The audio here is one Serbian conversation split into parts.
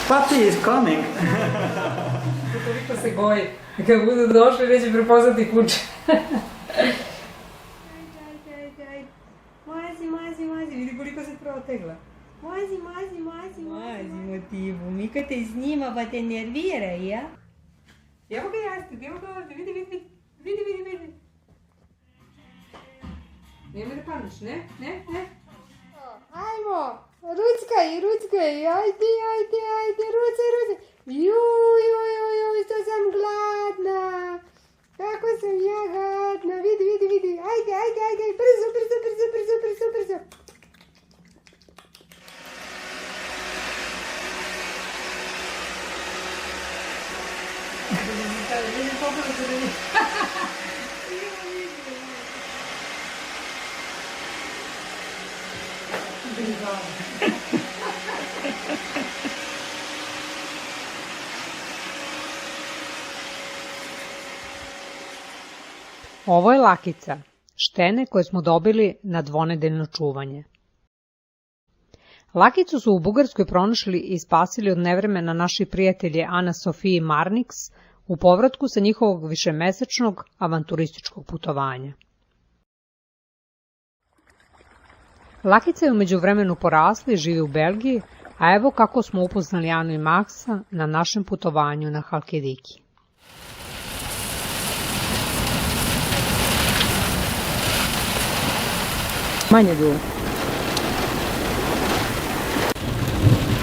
Papi is coming. Toliko se goji. Kad budu došli, neće prepoznati kuće. Mazi, vidi koliko se protegla. Mazimo ti, Bumika te snima pa te nervira, ja? Evo ga jastuk, evo ga ovdje, vidi. Nemoj da padneš, ne? Ajmo, ruckaj, ajde, rucaj. Juj, što sam gladna. Kako sam ja gladna, vidi. Ajde, brzo. Ovo je Lakica, štene koje smo dobili na dvonedeljno čuvanje. Lakicu su u Bugarskoj pronašli i spasili od nevremena naši prijatelji Ana Sofiji Marniks u povratku sa njihovog višemesečnog avanturističkog putovanja. Lakica je umeđu vremenu porasla i živi u Belgiji, a evo kako smo upoznali Anu i Maksa na našem putovanju na Halkidiki. Manje bilo.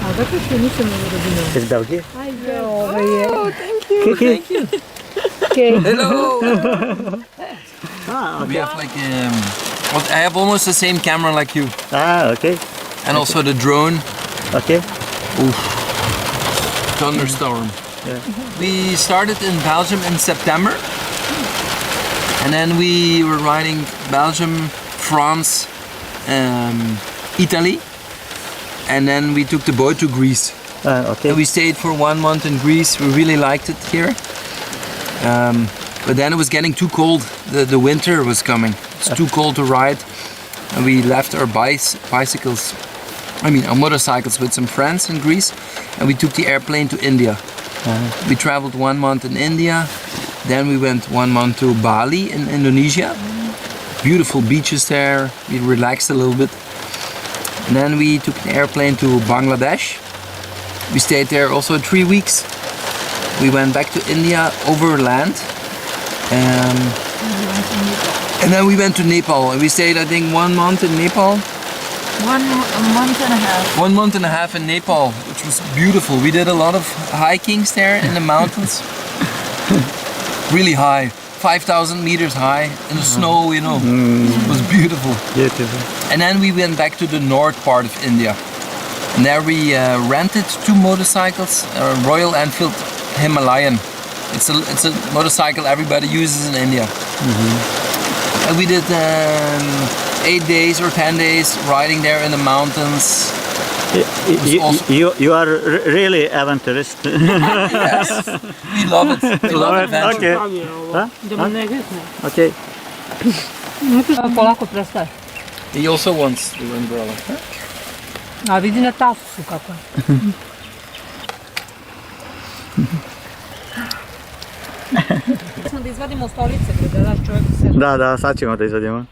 A zato što nisam razumela. Iz Belgije? Ajde, ovo je. Thank you. Okay. Hello. Okay. We have like I have almost the same camera like you, Okay. and also the drone. Okay. Oof. Thunderstorm. Yeah. We started in Belgium in September, and then we were riding Belgium, France, Italy, and then we took the boat to Greece. Okay. And we stayed for 1 month in Greece. We really liked it here. But then it was getting too cold. The winter was coming. It's too cold to ride. And we left our our motorcycles with some friends in Greece. And we took the airplane to India. We traveled 1 month in India. Then we went 1 month to Bali in Indonesia. Beautiful beaches there. We relaxed a little bit. And then we took the airplane to Bangladesh. We stayed there also 3 weeks. We went back to India overland. And then we went to Nepal. And we stayed, I think, 1 month in Nepal. 1 month and a half. 1 month and a half in Nepal, which was beautiful. We did a lot of hikings there in the mountains. Really high. 5,000 meters high in the snow, It was beautiful. Beautiful. And then we went back to the north part of India. And there we rented 2 motorcycles, Royal Enfield Himalayan. It's a motorcycle everybody uses in India. And we did 8 days or 10 days riding there in the mountains. You are really aventurist. Yes, we love it. We love adventure. Okay. Okay. Polako prestaje. He also wants the umbrella. A vidi na tasu su kako je. Smo da izvadimo stolice, da čovjek se... Da, sad ćemo da izvadimo.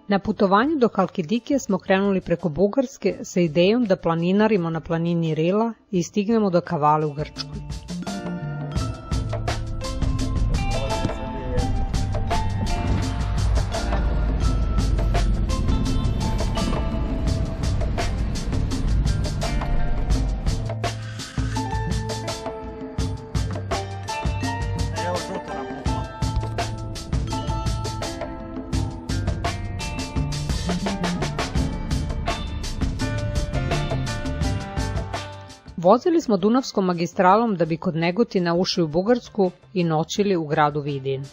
Na putovanju do Halkidike smo krenuli preko Bugarske sa idejom da planinarimo na planini Rila i stignemo do Kavale u Grčkoj. Vozili smo Dunavskom magistralom da bi kod Negotina ušli u Bugarsku i noćili u gradu Vidin.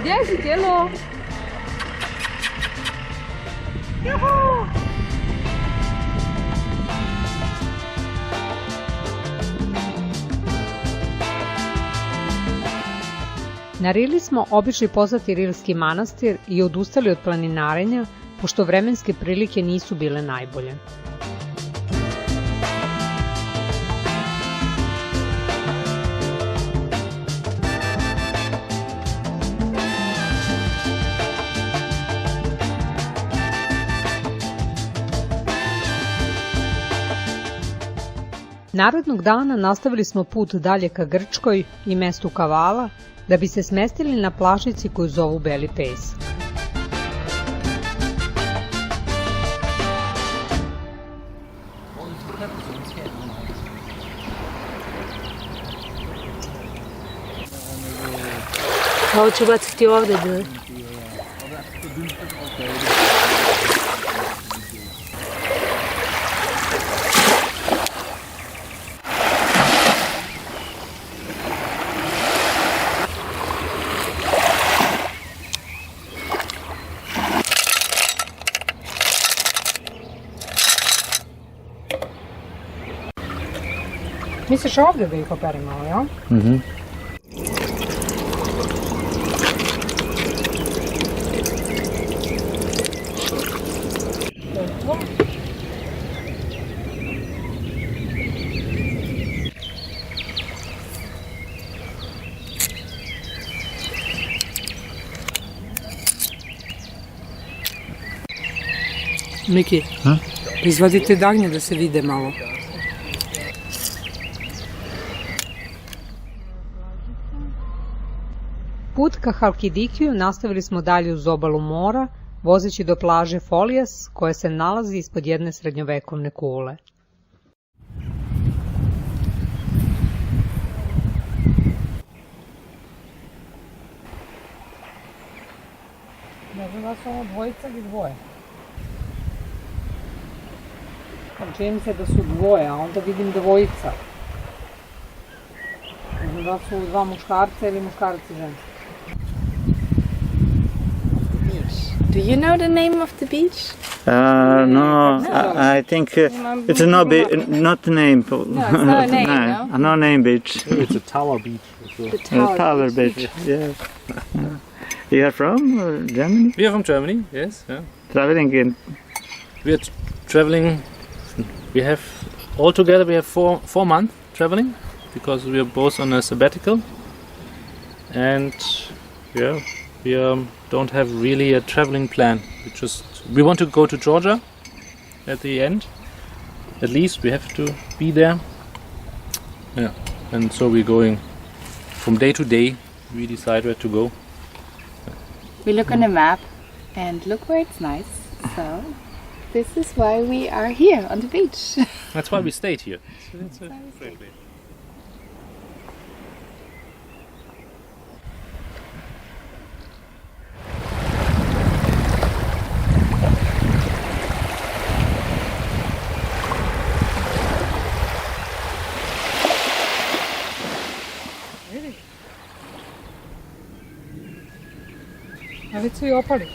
Gdje si, tijelo? Juhu! Na Rili smo obišli poznati Rilski manastir i odustali od planinarenja, pošto vremenske prilike nisu bile najbolje. Narednog dana nastavili smo put dalje ka Grčkoj i mestu Kavala, da bi se smestili na plažici koju zovu Beli Pes. Ovo ću baciti ovdje da... Misliš ovdje da ih operimo, jel? Mhm. Miki, izvadite dagnje da se vide malo. Put ka Halkidikiju nastavili smo dalje uz obalu mora, vozeći do plaže Folijas, koja se nalazi ispod jedne srednjovekovne kule. Ne znam da su ovo dvojica ili dvoje. Čini mi se da su dvoje, a onda vidim dvojica. Ne znam da su dva muškarca ili muškarci i ženski. Do you know the name of the beach? No, I think it's not name. No, it's not a name, no? No name beach. It's a tower beach. The Tower Beach. Yeah. You are from Germany? We are from Germany, yes. Yeah. Traveling in. We are traveling. We have altogether we have four months traveling because we are both on a sabbatical, and yeah, we don't have really a traveling plan. We want to go to Georgia at the end. At least we have to be there. Yeah, and so we're going from day to day. We decide where to go. We look on a map and look where it's nice. So this is why we are here on the beach. That's why we stayed here. So it's a great place. A već su i opali.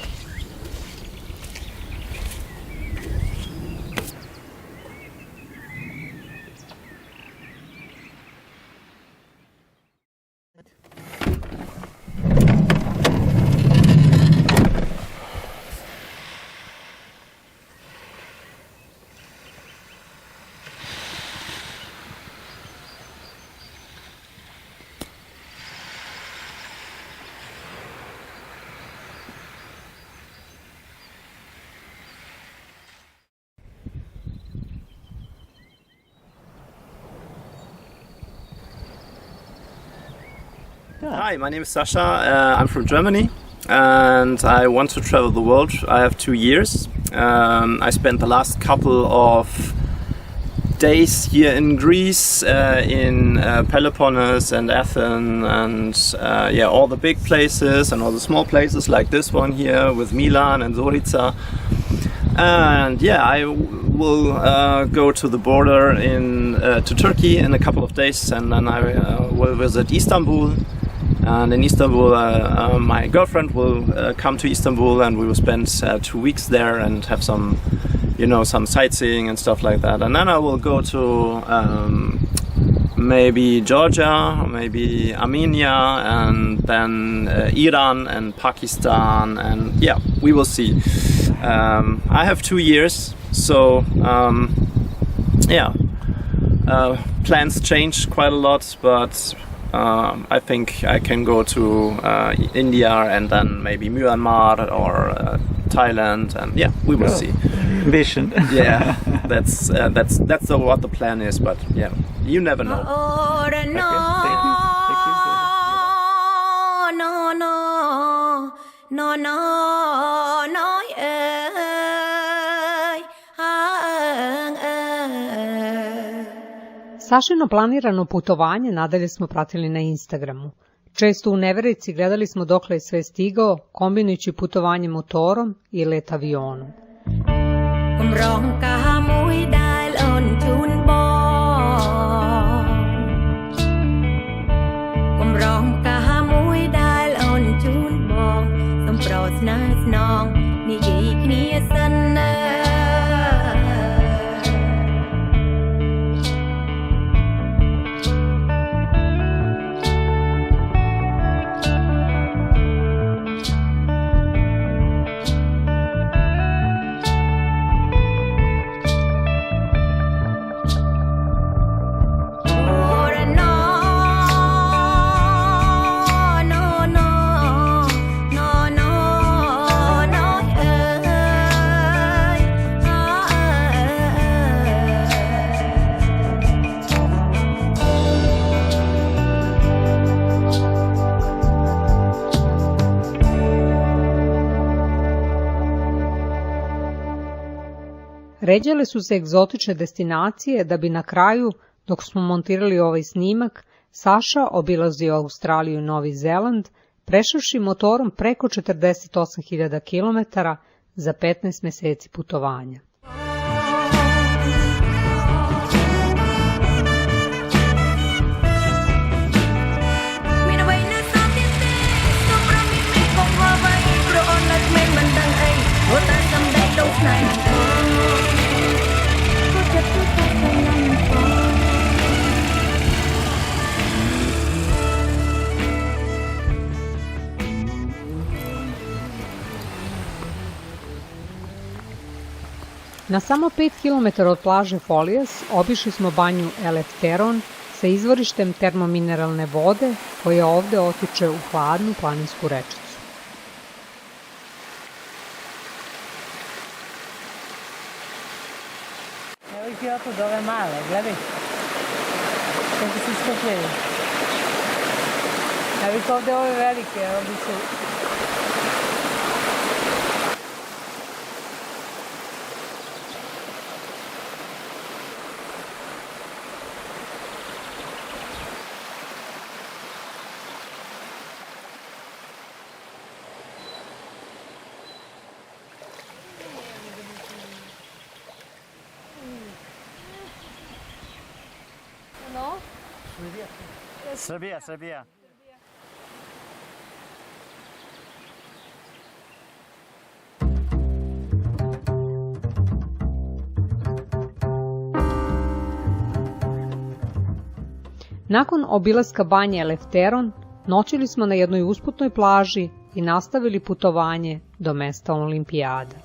Hi, my name is Sasha. I'm from Germany and I want to travel the world. I have 2 years. I spent the last couple of days here in Greece, in Peloponnese and Athens and all the big places and all the small places like this one here with Milan and Zorica. And I will go to the border to Turkey in a couple of days, and then I will visit Istanbul And in Istanbul, my girlfriend will come to Istanbul, and we will spend 2 weeks there and have some, some sightseeing and stuff like that. And then I will go to maybe Georgia, maybe Armenia, and then Iran and Pakistan, and yeah, we will see. I have 2 years, so plans change quite a lot, but I think I can go to India and then maybe Myanmar or Thailand, and yeah, we will see. Vision. Yeah, that's what the plan is, but yeah, you never know. Sašino planirano putovanje nadalje smo pratili na Instagramu. Često u neverici gledali smo dokle je sve stigao, kombinujući putovanje motorom i let avionom. Ređale su se egzotične destinacije da bi na kraju, dok smo montirali ovaj snimak, Saša obilazio Australiju i Novi Zeland, prešavši motorom preko 48.000 km za 15 meseci putovanja. Na samo 5 km od plaže Folias obišli smo banju Eleftheron sa izvorištem termomineralne vode koja ovde otiče u hladnu planinsku rečicu. Evo ih je otud ove male, gledaj. Kako se skupljaju. Evo ih ovde ove velike, ovde su... Srbija. Nakon obilaska banje Eleftheron, noćili smo na jednoj usputnoj plaži i nastavili putovanje do mesta Olimpijada.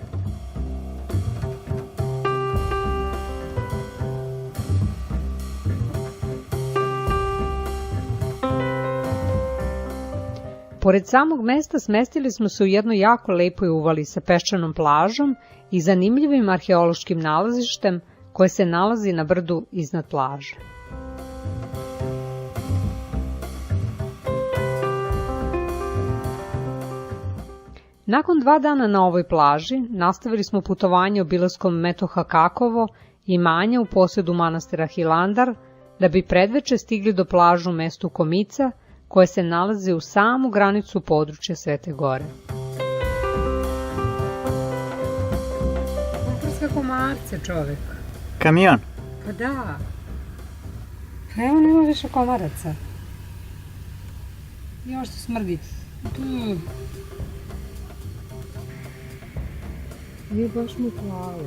Pored samog mesta smestili smo se u jednoj jako lepoj uvali sa peščanom plažom i zanimljivim arheološkim nalazištem koje se nalazi na brdu iznad plaže. Nakon 2 dana na ovoj plaži nastavili smo putovanje obilaskom Metoha Kakovo, imanja u posjedu manastira Hilandar, da bi predveče stigli do plažu u mestu Komica, koje se nalazi u samu granicu područja Svete Gore. Prska komarce, čovek. Kamion. Pa da. Evo nema više komaraca. Još se smrdi. Nije baš mu plavo.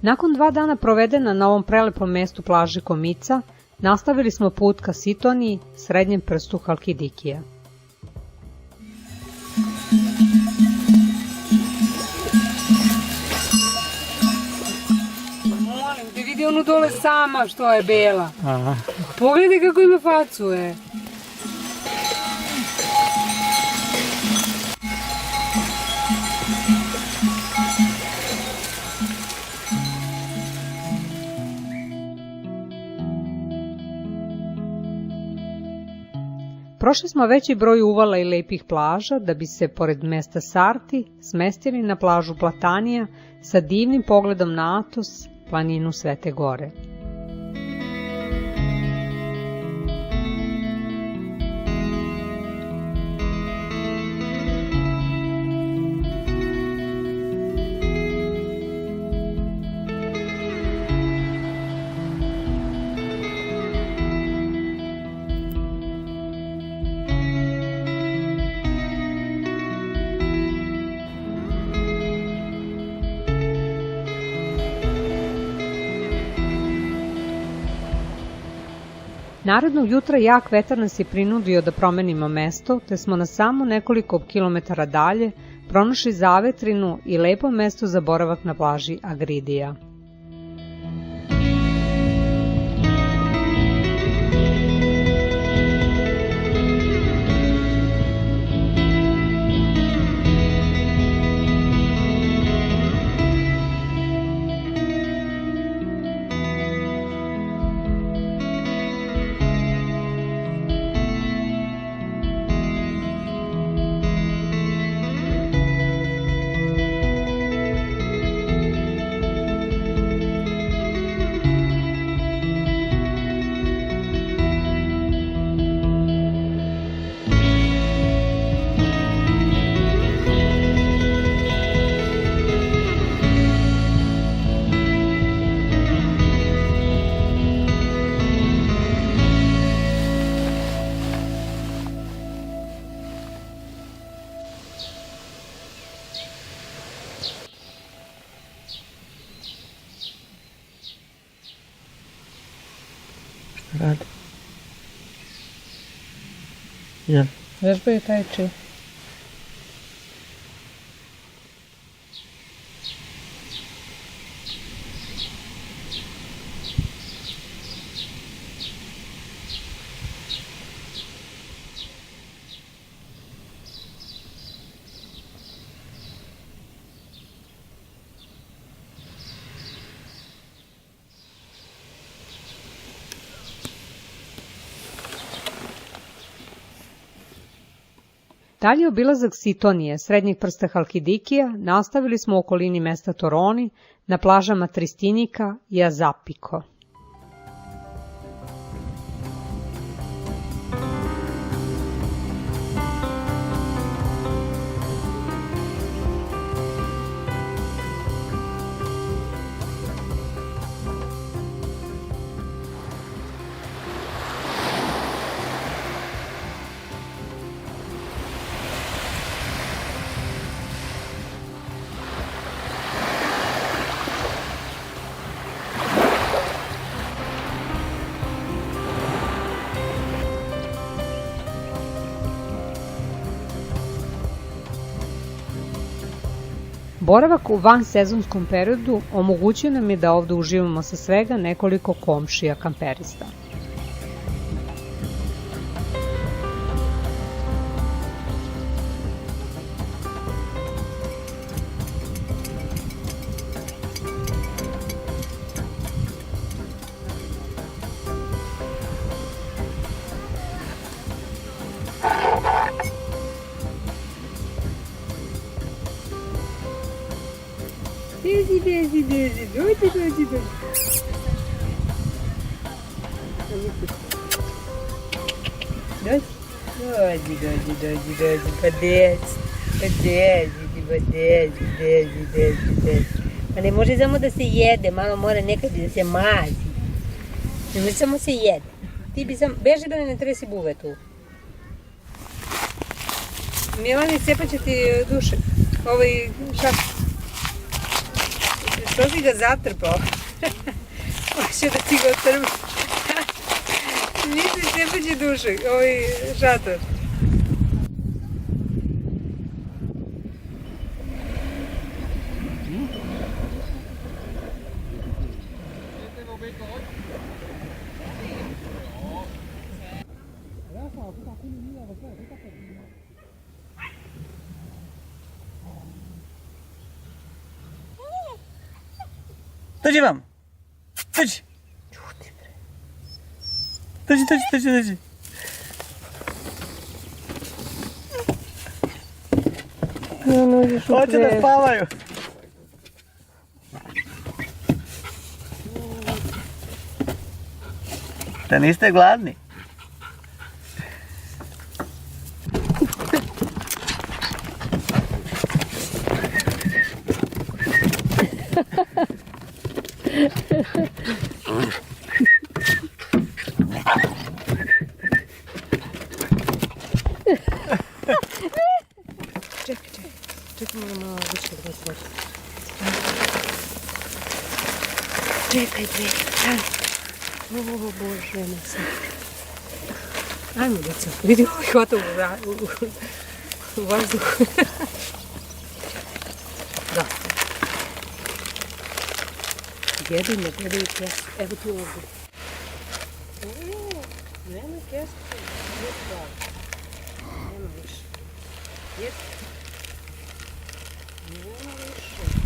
Nakon 2 dana provedena na ovom prelepom mestu plaži Komica, nastavili smo put ka Sitoniji, srednjem prstu Halkidikija. Molim te, vidi onu dole sama što je bela. Aha. Pogledaj kako ima facu, Prošli smo veći broj uvala i lepih plaža da bi se, pored mesta Sarti, smestili na plažu Platanija sa divnim pogledom na Atos, planinu Svete Gore. Narednog jutra jak vetar nas je prinudio da promenimo mesto, te smo na samo nekoliko kilometara dalje pronašli zavetrinu i lepo mesto za boravak na plaži Agridija. Radi. Ja. Vežbaju taj či. Dalje obilazak Sitonije, srednjeg prsta Halkidikija, nastavili smo u okolini mesta Toroni, na plažama Tristinika i Azapiko. Boravak u vansezonskom periodu omogućio nam je da ovde uživamo sa svega nekoliko komšija kamperista. Dođi. Pa ne može samo da se jede, malo mora nekad da se mazi. Ne može samo se jede. Ti bi sam, beži da ne tresi buvetu. Milani, cepat će ti duše. Ovaj šak. Što si ga zatrpao? Hoće da ti ga otrvi. Nisi cepat će duše, ovaj šator. Dođi vam! Dođi! Dođi. Hoće da spavaju. Da niste gladni? Čekaj malo više da se oči. Čekaj, o Bože me sad. Ajmo djeco, vidi ovo hvata u vazduhu. Da. Jedino, gledaju kesu, evo ti ovdje. Nema kesu, nema više. Nema više.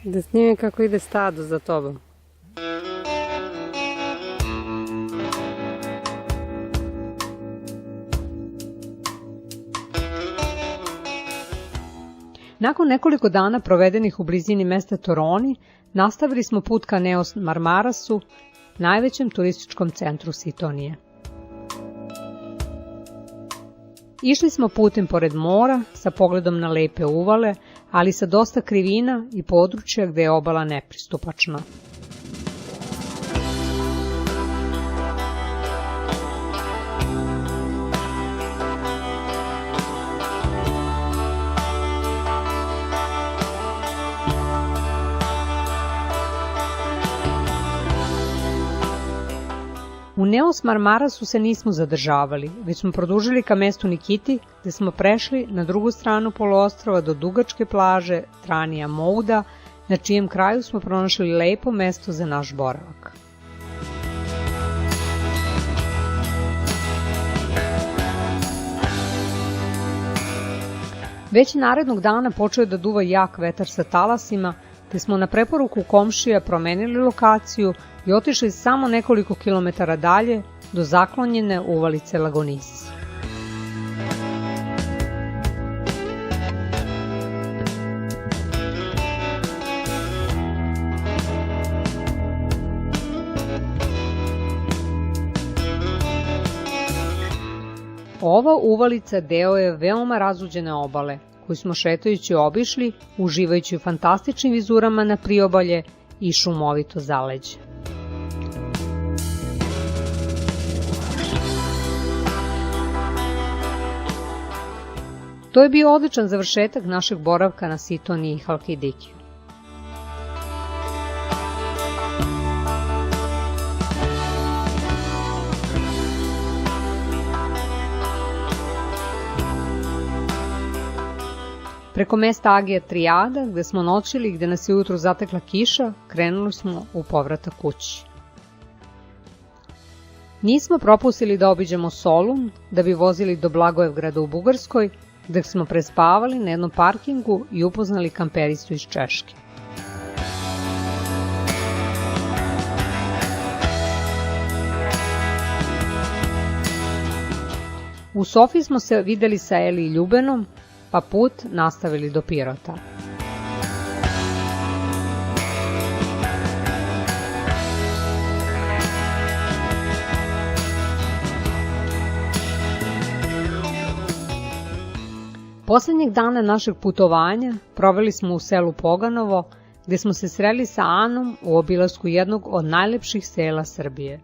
Da snimim kako ide stado za tobom. Nakon nekoliko dana provedenih u blizini mesta Toroni, nastavili smo put ka Neos Marmarasu, najvećem turističkom centru Sitonije. Išli smo putem pored mora, sa pogledom na lepe uvale, ali sa dosta krivina i područja gde je obala nepristupačna. U Neos Marmarasu se nismo zadržavali, već smo produžili ka mestu Nikiti, gde smo prešli na drugu stranu poluostrva do dugačke plaže Tranija Mouda, na čijem kraju smo pronašli lepo mesto za naš boravak. Već narednog dana počeo je da duva jak vetar sa talasima, te smo na preporuku komšija promenili lokaciju i otišli samo nekoliko kilometara dalje do zaklonjene uvalice Lagonis. Ova uvalica deo je veoma razuđene obale, koju smo šetajući obišli, uživajući u fantastičnim vizurama na priobalje i šumovito zaleđe. To je bio odličan završetak našeg boravka na Sitoniji i Halkidikiju. Preko mesta Agija Trijada, gde smo noćili i gde nas je ujutru zatekla kiša, krenuli smo u povratak kući. Nismo propustili da obiđemo Solun, da bi vozili do Blagojevgrada u Bugarskoj, gde smo prespavali na jednom parkingu i upoznali kamperistu iz Češke. U Sofiji smo se videli sa Eli i Ljubenom, pa put nastavili do Pirota. Poslednjeg dana našeg putovanja proveli smo u selu Poganovo, gde smo se sreli sa Anom u obilasku jednog od najlepših sela Srbije.